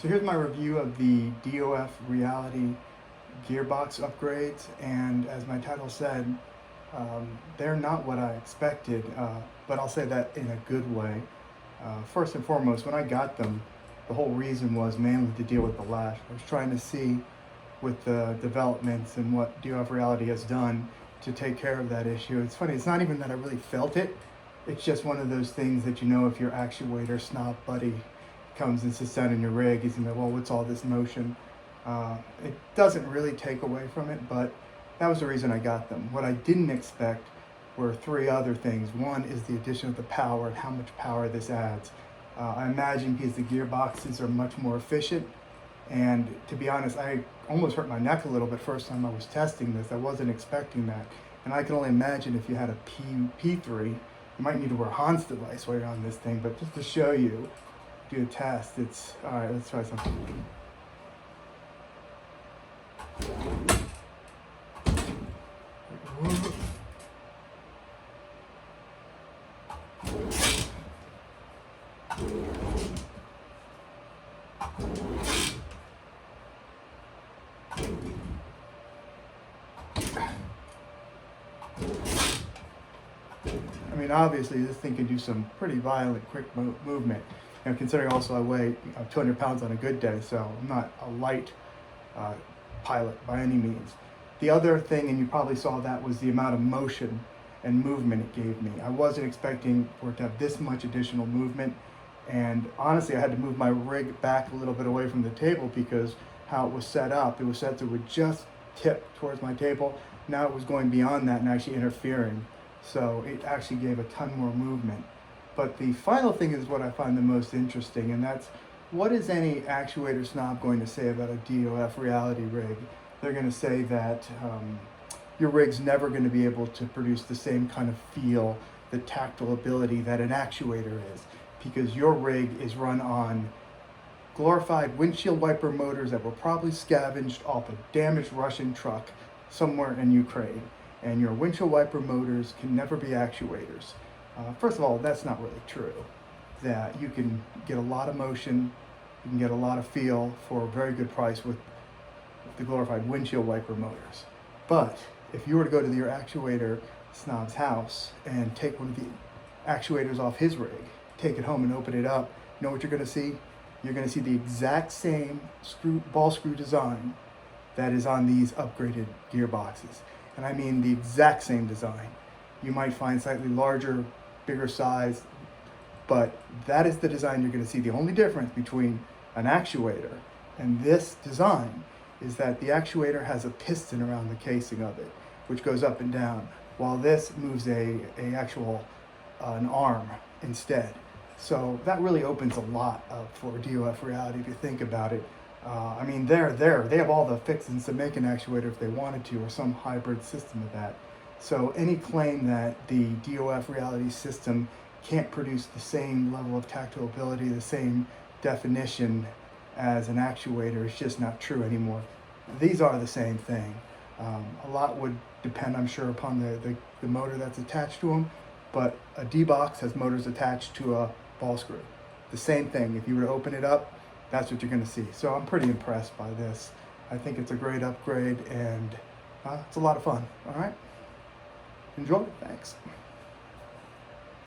So here's my review of the DOF Reality Gearbox upgrades, and as my title said, they're not what I expected, but I'll say that in a good way. First and foremost, when I got them, the whole reason was mainly to deal with the lash. I was trying to see with the developments and what DOF Reality has done to take care of that issue. It's funny, it's not even that I really felt it, it's just one of those things that, you know, if your actuator snob buddy comes and sits down in your rig, he's gonna go, well, what's all this motion? It doesn't really take away from it, but that was the reason I got them. What I didn't expect were three other things. One is the addition of the power and how much power this adds. I imagine because the gearboxes are much more efficient, and to be honest, I almost hurt my neck a little bit first time I was testing this. I wasn't expecting that. And I can only imagine if you had a P3, you might need to wear a Hans device while you're on this thing, but just to show you, do a test. It's, all right, let's try something. I mean, obviously, this thing can do some pretty violent, quick movement. And considering also I weigh 200 pounds on a good day, so I'm not a light pilot by any means. The other thing, and you probably saw that, was the amount of motion and movement it gave me. I wasn't expecting for it to have this much additional movement. And honestly, I had to move my rig back a little bit away from the table because how it was set up, it was set to would just tip towards my table. Now it was going beyond that and actually interfering. So it actually gave a ton more movement. But the final thing is what I find the most interesting, and that's, what is any actuator snob going to say about a DOF Reality rig? They're going to say that your rig's never going to be able to produce the same kind of feel, the tactile ability that an actuator is, because your rig is run on glorified windshield wiper motors that were probably scavenged off a damaged Russian truck somewhere in Ukraine. And your windshield wiper motors can never be actuators. First of all, that's not really true. That you can get a lot of motion, you can get a lot of feel for a very good price with the glorified windshield wiper motors. But if you were to go to your actuator snob's house and take one of the actuators off his rig, take it home and open it up, you know what you're gonna see? You're gonna see the exact same ball screw design that is on these upgraded gearboxes. And I mean the exact same design. You might find slightly larger, bigger size, but that is the design you're going to see. The only difference between an actuator and this design is that the actuator has a piston around the casing of it, which goes up and down, while this moves an arm instead. So that really opens a lot up for DOF Reality if you think about it. I mean, they have all the fixings to make an actuator if they wanted to, or some hybrid system of that. So any claim that the DOF Reality system can't produce the same level of tactile ability, the same definition as an actuator is just not true anymore. These are the same thing. A lot would depend, I'm sure, upon the motor that's attached to them, but a D-box has motors attached to a ball screw. The same thing. If you were to open it up, that's what you're going to see. So I'm pretty impressed by this. I think it's a great upgrade, and it's a lot of fun. All right? Enjoy. Thanks.